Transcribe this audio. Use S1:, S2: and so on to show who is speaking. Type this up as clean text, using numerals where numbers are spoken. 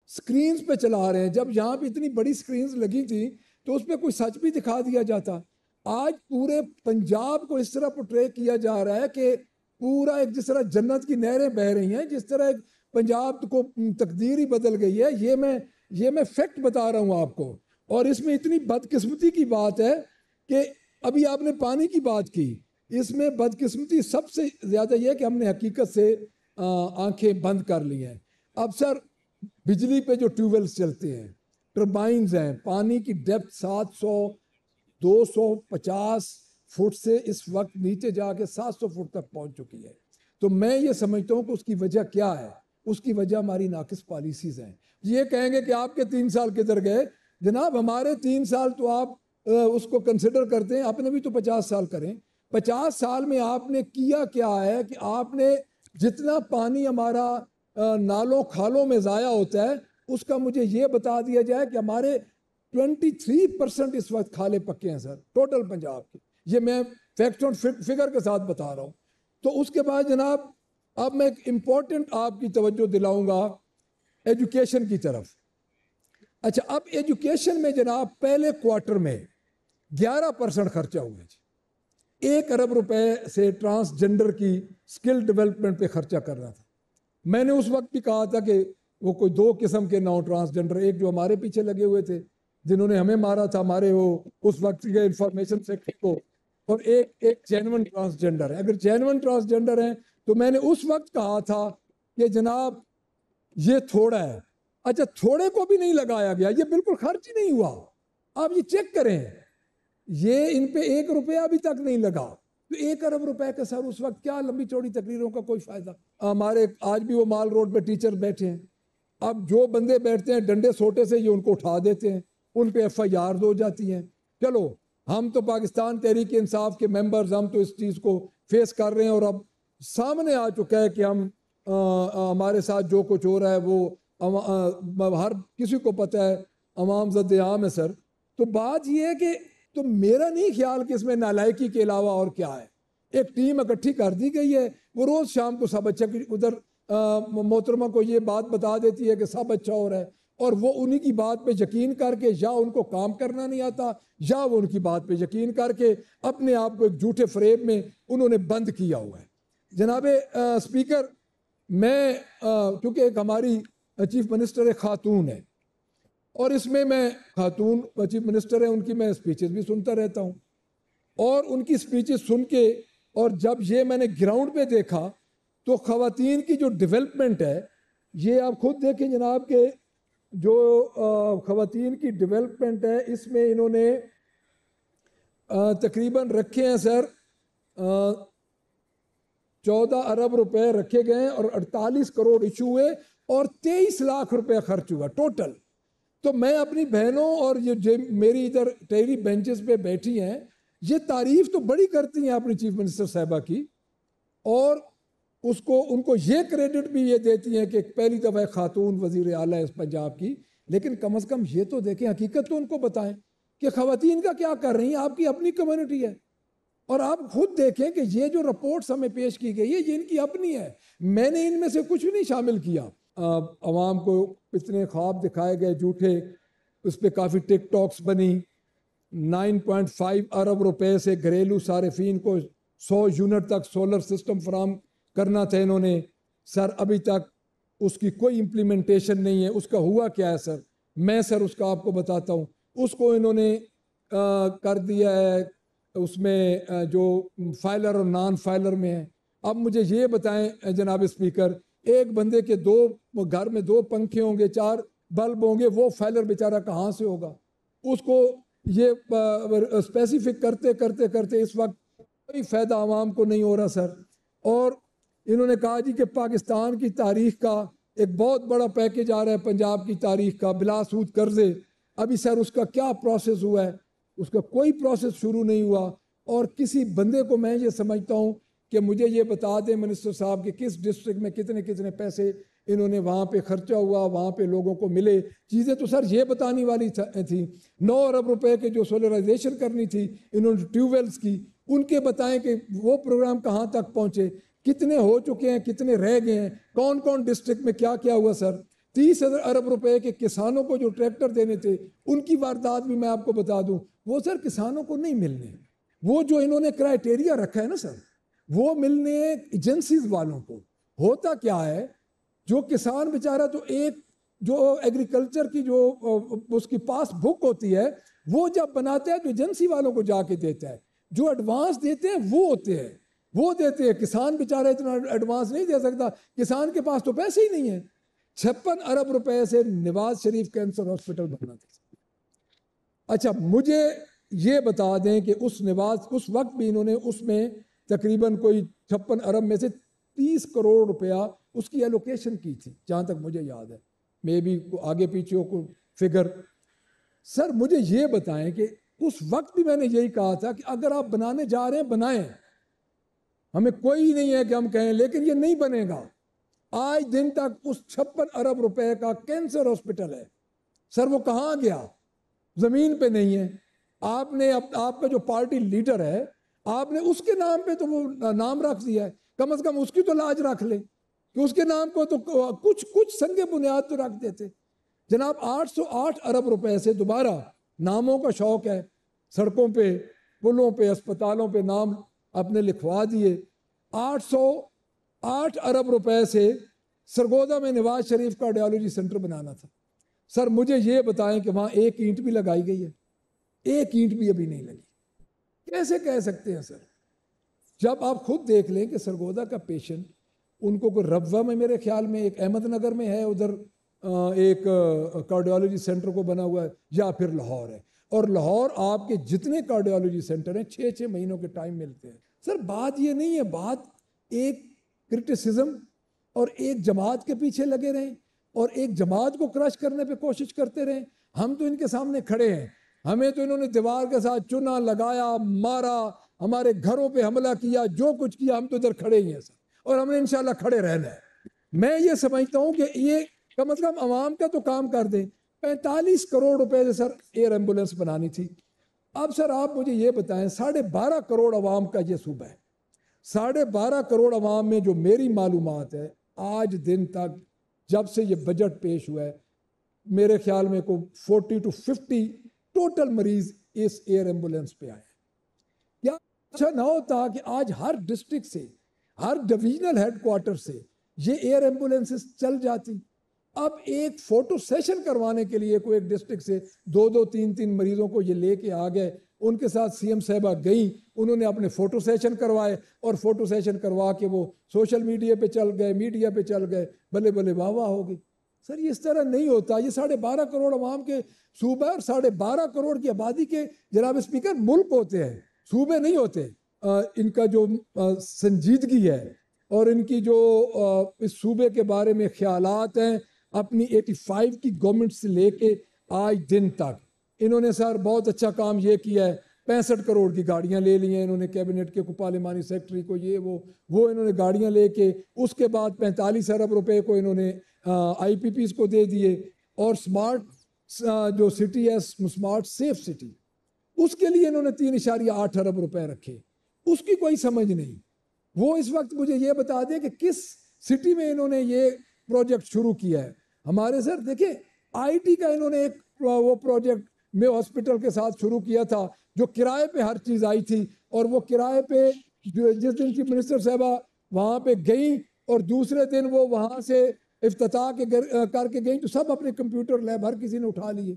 S1: Screens पे चला रहे हैं। जब यहाँ पे इतनी बड़ी स्क्रीन्स लगी थी तो उस पर कोई सच भी दिखा दिया जाता। आज पूरे पंजाब को इस तरह पोर्ट्रे किया जा रहा है कि पूरा एक जिस तरह जन्नत की नहरें बह रही हैं, जिस तरह एक पंजाब को तकदीर ही बदल गई है। ये मैं फैक्ट बता रहा हूँ आपको। और इसमें इतनी बदकिस्मती की बात है कि अभी आपने पानी की बात की, इसमें बदकिस्मती सबसे ज़्यादा यह है कि हमने हकीकत से आंखें बंद कर ली हैं। अब सर बिजली पे जो ट्यूबवेल्स चलते हैं, टर्बाइन्स हैं, पानी की डेप्थ 700 250 फुट से इस वक्त नीचे जाके 700 फुट तक पहुंच चुकी है। तो मैं ये समझता हूँ कि उसकी वजह क्या है? उसकी वजह हमारी नाकिस पॉलिसीज़ हैं। ये कहेंगे कि आपके 3 साल किधर गए? जनाब हमारे 3 साल तो आप उसको कंसिडर करते हैं, आपने भी तो 50 साल करें। 50 साल में आपने किया क्या है कि आपने जितना पानी हमारा नालों खालों में ज़ाया होता है उसका मुझे ये बता दिया जाए कि हमारे 23% इस वक्त खाले पक्के हैं सर, टोटल पंजाब के। ये मैं फैक्ट और फिगर के साथ बता रहा हूँ। तो उसके बाद जनाब अब मैं एक इम्पॉर्टेंट आपकी तवज्जो दिलाऊंगा एजुकेशन की तरफ। अच्छा, अब एजुकेशन में जनाब पहले क्वार्टर में 11% खर्चा हुआ जी। 1 अरब रुपए से ट्रांसजेंडर की स्किल डेवलपमेंट पे खर्चा कर रहा था। मैंने उस वक्त भी कहा था कि वो कोई 2 किस्म के नौ ट्रांसजेंडर, एक जो हमारे पीछे लगे हुए थे जिन्होंने हमें मारा था, हमारे वो उस वक्त के इंफॉर्मेशन सेक्टर को, और एक जेन्युइन ट्रांसजेंडर है। अगर जेन्युइन ट्रांसजेंडर है तो मैंने उस वक्त कहा था कि जनाब ये थोड़ा है। अच्छा, थोड़े को भी नहीं लगाया गया, ये बिल्कुल खर्च ही नहीं हुआ। आप ये चेक करें, ये इन पे 1 रुपया अभी तक नहीं लगा। तो 1 अरब रुपए का सर उस वक्त क्या लंबी चौड़ी तकरीरों का कोई फायदा? हमारे आज भी वो माल रोड पे टीचर बैठे हैं। अब जो बंदे बैठते हैं डंडे सोटे से ये उनको उठा देते हैं, उन पे FIR हो जाती हैं। चलो, हम तो पाकिस्तान तहरीक इंसाफ के मेंबर्स, हम तो इस चीज़ को फेस कर रहे हैं और अब सामने आ चुका है कि हम हमारे साथ जो कुछ हो रहा है वो हर किसी को पता है, अवाम ज़द-ए-आम है सर। तो बात ये है कि तो मेरा नहीं ख्याल कि इसमें नालायकी के अलावा और क्या है। एक टीम इकट्ठी कर दी गई है, वो रोज़ शाम को सब अच्छा उधर मोहतरमा को ये बात बता देती है कि सब अच्छा हो रहा है, और वो उन्हीं की बात पे यकीन करके, या उनको काम करना नहीं आता या वो उनकी बात पे यकीन करके अपने आप को एक झूठे फ्रेम में उन्होंने बंद किया हुआ है। जनाबे स्पीकर, मैं चूँकि एक हमारी चीफ मिनिस्टर एक खातून है और इसमें मैं खातून चीफ मिनिस्टर है, उनकी मैं स्पीचेस भी सुनता रहता हूँ, और उनकी स्पीचेस सुन के और जब ये मैंने ग्राउंड पे देखा तो ख़वातीन की जो डेवलपमेंट है, ये आप खुद देखें जनाब के जो ख़वातीन की डेवलपमेंट है, इसमें इन्होंने तकरीबन रखे हैं सर 14 अरब रुपए रखे गए और 48 करोड़ इशू हुए और 23 लाख रुपए खर्च हुआ टोटल। तो मैं अपनी बहनों और ये मेरी इधर टेरी बेंचेस पे बैठी हैं, ये तारीफ तो बड़ी करती हैं अपनी चीफ मिनिस्टर साहिबा की, और उसको उनको ये क्रेडिट भी ये देती हैं कि पहली दफ़ा खातून वज़ीर आला है इस पंजाब की। लेकिन कम से कम ये तो देखें, हकीकत तो उनको बताएं कि ख़वातीन का क्या कर रही हैं। आपकी अपनी कम्युनिटी है और आप खुद देखें कि ये जो रिपोर्ट्स हमें पेश की गई है ये इनकी अपनी है। मैंने इनमें से कुछ भी नहीं शामिल किया। अवाम को इतने ख्वाब दिखाए गए झूठे, उस पर काफ़ी टिकटॉक्स बनी। 9.5 अरब रुपए से घरेलू सारिफीन को 100 यूनिट तक सोलर सिस्टम फराम करना था इन्होंने। सर अभी तक उसकी कोई इम्प्लीमेंटेशन नहीं है। उसका हुआ क्या है सर? मैं सर उसका आपको बताता हूँ। उसको इन्होंने कर दिया है उसमें जो फाइलर और नॉन फाइलर में है। अब मुझे ये बताएं जनाब स्पीकर, एक बंदे के घर में 2 पंखे होंगे, 4 बल्ब होंगे, वो फाइलर बेचारा कहाँ से होगा? उसको ये स्पेसिफिक करते करते करते इस वक्त कोई फ़ायदा आवाम को नहीं हो रहा सर। और इन्होंने कहा जी कि पाकिस्तान की तारीख का एक बहुत बड़ा पैकेज आ रहा है, पंजाब की तारीख का, बिलासूद कर्जे। अभी सर उसका क्या प्रोसेस हुआ है? उसका कोई प्रोसेस शुरू नहीं हुआ। और किसी बंदे को मैं ये समझता हूँ कि मुझे ये बता दें मिनिस्टर साहब कि किस डिस्ट्रिक्ट में कितने कितने पैसे इन्होंने वहाँ पे खर्चा हुआ, वहाँ पे लोगों को मिले। चीज़ें तो सर ये बताने वाली थी। 9 अरब रुपए के जो सोलराइजेशन करनी थी इन्होंने ट्यूबवेल्स की, उनके बताएं कि वो प्रोग्राम कहाँ तक पहुँचे, कितने हो चुके हैं, कितने रह गए हैं, कौन कौन डिस्ट्रिक्ट में क्या क्या हुआ सर। 30 अरब रुपए के किसानों को जो ट्रैक्टर देने थे उनकी वारदात भी मैं आपको बता दूं, वो सर किसानों को नहीं मिलने, वो जो इन्होंने क्राइटेरिया रखा है ना सर, वो मिलने एजेंसीज वालों को। होता क्या है, जो किसान बेचारा तो एक जो एग्रीकल्चर की जो उसकी पास बुक होती है वो जब बनाता है तो एजेंसी वालों को जाके देता है, जो एडवांस देते हैं वो होते हैं, वो देते हैं। किसान बेचारा इतना एडवांस नहीं दे सकता, किसान के पास तो पैसे ही नहीं है। 56 अरब रुपए से नवाज शरीफ कैंसर हॉस्पिटल बनना था। अच्छा, मुझे ये बता दें कि उस वक्त भी इन्होंने उसमें तकरीबन कोई 56 अरब में से 30 करोड़ रुपया उसकी एलोकेशन की थी, जहां तक मुझे याद है, मे भी आगे पीछे हो कोई फिगर। सर मुझे ये बताएं कि उस वक्त भी मैंने यही कहा था कि अगर आप बनाने जा रहे हैं बनाएं, हमें कोई नहीं है कि हम कहें, लेकिन ये नहीं बनेगा। आज दिन तक उस 56 अरब रुपए का कैंसर हॉस्पिटल है सर, वो कहाँ गया? जमीन पे नहीं है। आपने आपका जो पार्टी लीडर है, आपने उसके नाम पे तो वो नाम रख दिया है, कम से कम उसकी तो लाज रख ले कि उसके नाम को तो कुछ संगे बुनियाद तो रख देते। जनाब 808 अरब रुपए से दोबारा नामों का शौक है, सड़कों पे, पुलों पे, अस्पतालों पे नाम अपने लिखवा दिए। 808 अरब रुपए से सरगोदा में नवाज शरीफ कार्डियोलॉजी सेंटर बनाना था। सर मुझे ये बताएं कि वहां एक ईंट भी लगाई गई है? एक ईंट भी अभी नहीं लगी। कैसे कह सकते हैं सर? जब आप खुद देख लें कि सरगोदा का पेशेंट, उनको कोई रब्वा में मेरे ख्याल में एक अहमदनगर में है, उधर एक कार्डियोलॉजी सेंटर को बना हुआ है, या फिर लाहौर है। और लाहौर आपके जितने कार्डियोलॉजी सेंटर हैं 6-6 महीनों के टाइम मिलते हैं। सर बात ये नहीं है, बात एक क्रिटिसिज्म और एक जमात के पीछे लगे रहें और एक जमात को क्रश करने पे कोशिश करते रहें। हम तो इनके सामने खड़े हैं, हमें तो इन्होंने दीवार के साथ चुना, लगाया, मारा, हमारे घरों पे हमला किया, जो कुछ किया, हम तो इधर खड़े ही हैं सर, और हमने इंशाल्लाह खड़े रहना है। मैं ये समझता हूँ कि ये कम से कम आवाम का तो काम कर दें। 45 करोड़ रुपए से सर एयर एम्बुलेंस बनानी थी। अब सर आप मुझे ये बताएं, 12.5 करोड़ आवाम का ये सूबा है, 12.5 करोड़ आवाम में जो मेरी मालूमात है, आज दिन तक जब से ये बजट पेश हुआ है, मेरे ख्याल में को 40 to 50 टोटल मरीज इस एयर एम्बुलेंस पे आए। क्या अच्छा ना होता कि आज हर डिस्ट्रिक्ट से, हर डिवीजनल हेडक्वार्टर से ये एयर एम्बुलेंसेस चल जाती। अब एक फोटो सेशन करवाने के लिए कोई एक डिस्ट्रिक्ट से 2-2, 3-3 मरीजों को ये लेके आ गए, उनके साथ सीएम साहबा गई, उन्होंने अपने फोटो सेशन करवाए और फोटो सेशन करवा के वो सोशल मीडिया पे चल गए, मीडिया पे चल गए, भले भले वाह वाह हो गई। सर ये इस तरह नहीं होता। ये 12.5 करोड़ आवाम के सूबे और 12.5 करोड़ की आबादी के जनाब स्पीकर मुल्क होते हैं, सूबे नहीं होते। इनका जो संजीदगी है और इनकी जो इस सूबे के बारे में ख्यालात हैं, अपनी 85 की गवर्नमेंट से लेके आज दिन तक इन्होंने सर बहुत अच्छा काम ये किया है। 65 करोड़ की गाड़ियां ले ली हैं इन्होंने, कैबिनेट के पार्लिमानी सेक्रेटरी को, ये वो इन्होंने गाड़ियां लेके, उसके बाद 45 अरब रुपए को इन्होंने IPPs को दे दिए, और स्मार्ट जो सिटी है, स्मार्ट सेफ सिटी, उसके लिए इन्होंने 3.8 अरब रुपए रखे, उसकी कोई समझ नहीं। वो इस वक्त मुझे ये बता दें कि किस सिटी में इन्होंने ये प्रोजेक्ट शुरू किया है। हमारे सर देखिए IT का इन्होंने एक वो प्रोजेक्ट में हॉस्पिटल के साथ शुरू किया था, जो किराए पे हर चीज आई थी, और वो किराए पे जिस दिन चीफ मिनिस्टर साहबा वहां पे गई और दूसरे दिन वो वहां से इफ्तिताह करके गई, तो सब अपने कंप्यूटर लैब हर किसी ने उठा लिए।